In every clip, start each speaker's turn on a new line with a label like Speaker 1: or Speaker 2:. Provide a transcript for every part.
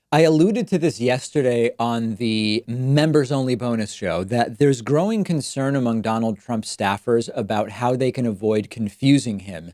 Speaker 1: I alluded to this yesterday on the members only bonus show that there's growing concern among Donald Trump staffers about how they can avoid confusing him.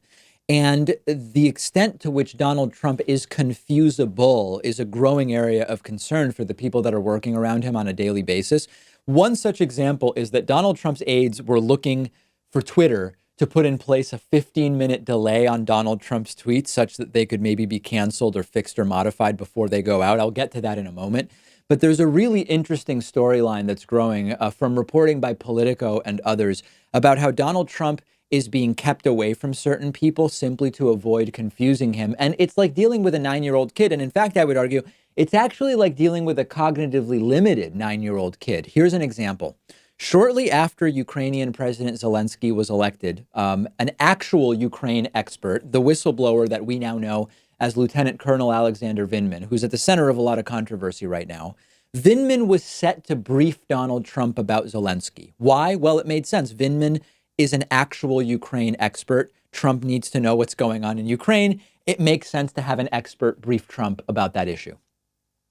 Speaker 1: And the extent to which Donald Trump is confusable is a growing area of concern for the people that are working around him on a daily basis. One such example is that Donald Trump's aides were looking for Twitter to put in place a 15-minute delay on Donald Trump's tweets such that they could maybe be canceled or fixed or modified before they go out. I'll get to that in a moment. But there's a really interesting storyline that's growing from reporting by Politico and others about how Donald Trump is being kept away from certain people simply to avoid confusing him. And it's like dealing with a 9-year-old kid. And in fact, I would argue it's actually like dealing with a cognitively limited 9-year-old kid. Here's an example. Shortly after Ukrainian President Zelensky was elected, an actual Ukraine expert, the whistleblower that we now know as Lieutenant Colonel Alexander Vindman, who's at the center of a lot of controversy right now, Vindman was set to brief Donald Trump about Zelensky. Why? Well, it made sense. Vindman is an actual Ukraine expert. Trump needs to know what's going on in Ukraine. It makes sense to have an expert brief Trump about that issue.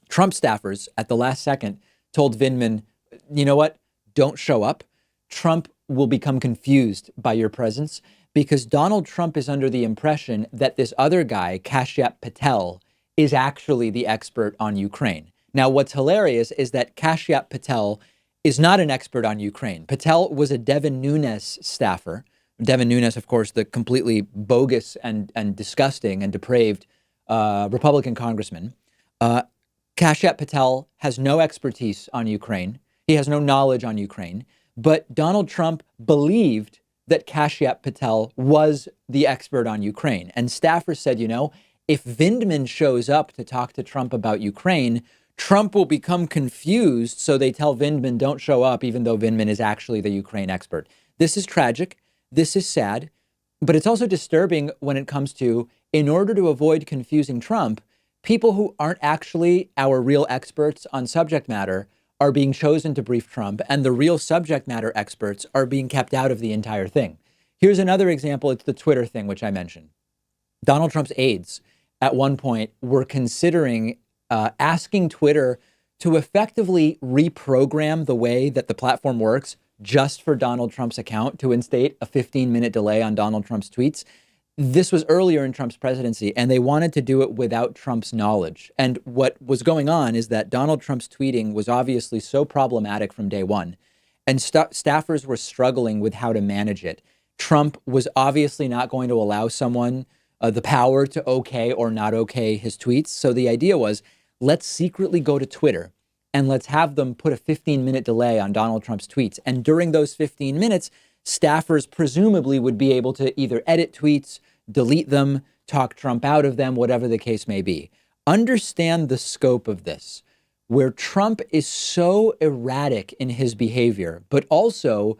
Speaker 1: Trump staffers at the last second told Vindman, you know what? Don't show up. Trump will become confused by your presence because Donald Trump is under the impression that this other guy, Kashyap Patel, is actually the expert on Ukraine. Now, what's hilarious is that Kashyap Patel is not an expert on Ukraine. Patel was a Devin Nunes staffer. Devin Nunes, of course, the completely bogus and disgusting and depraved Republican congressman. Kashyap Patel has no expertise on Ukraine. He has no knowledge on Ukraine. But Donald Trump believed that Kashyap Patel was the expert on Ukraine. And staffers said, you know, if Vindman shows up to talk to Trump about Ukraine, Trump will become confused. So they tell Vindman, don't show up, even though Vindman is actually the Ukraine expert. This is tragic. This is sad. But it's also disturbing when it comes to, in order to avoid confusing Trump, people who aren't actually our real experts on subject matter are being chosen to brief Trump, and the real subject matter experts are being kept out of the entire thing. Here's another example. It's the Twitter thing, which I mentioned. Donald Trump's aides at one point were considering asking Twitter to effectively reprogram the way that the platform works just for Donald Trump's account to instate a 15-minute delay on Donald Trump's tweets. This was earlier in Trump's presidency, and they wanted to do it without Trump's knowledge. And what was going on is that Donald Trump's tweeting was obviously so problematic from day one, and staffers were struggling with how to manage it. Trump was obviously not going to allow someone the power to okay or not okay his tweets. So the idea was, let's secretly go to Twitter and let's have them put a 15-minute delay on Donald Trump's tweets. And during those 15 minutes, staffers presumably would be able to either edit tweets, delete them, talk Trump out of them, whatever the case may be. Understand the scope of this, where Trump is so erratic in his behavior, but also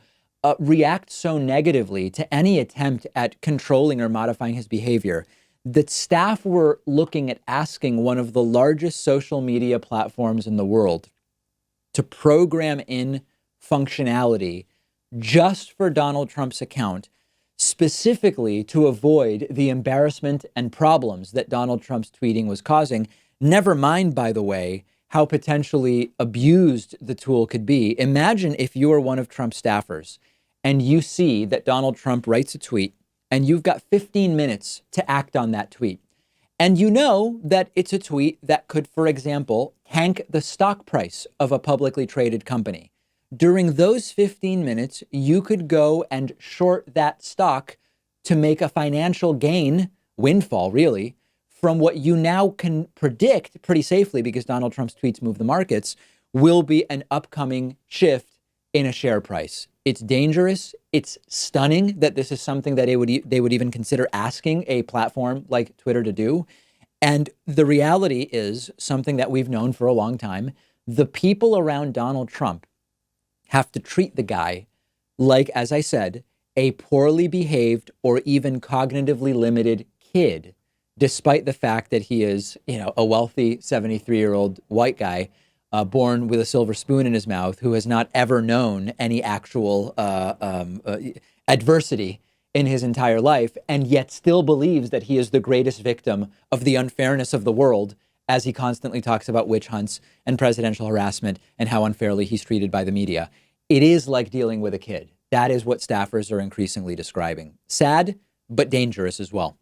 Speaker 1: reacts so negatively to any attempt at controlling or modifying his behavior, that staff were looking at asking one of the largest social media platforms in the world to program in functionality just for Donald Trump's account, specifically to avoid the embarrassment and problems that Donald Trump's tweeting was causing. Never mind, by the way, how potentially abused the tool could be. Imagine if you are one of Trump's staffers and you see that Donald Trump writes a tweet and you've got 15 minutes to act on that tweet. And you know that it's a tweet that could, for example, tank the stock price of a publicly traded company. During those 15 minutes, you could go and short that stock to make a financial gain, windfall really, from what you now can predict pretty safely, because Donald Trump's tweets move the markets, will be an upcoming shift in a share price. It's dangerous. It's stunning that this is something that they would even consider asking a platform like Twitter to do. And the reality is something that we've known for a long time. The people around Donald Trump have to treat the guy like, as I said, a poorly behaved or even cognitively limited kid, despite the fact that he is, a wealthy 73-year-old white guy born with a silver spoon in his mouth who has not ever known any actual adversity in his entire life, and yet still believes that he is the greatest victim of the unfairness of the world as he constantly talks about witch hunts and presidential harassment and how unfairly he's treated by the media. It is like dealing with a kid. That is what staffers are increasingly describing. Sad, but dangerous as well.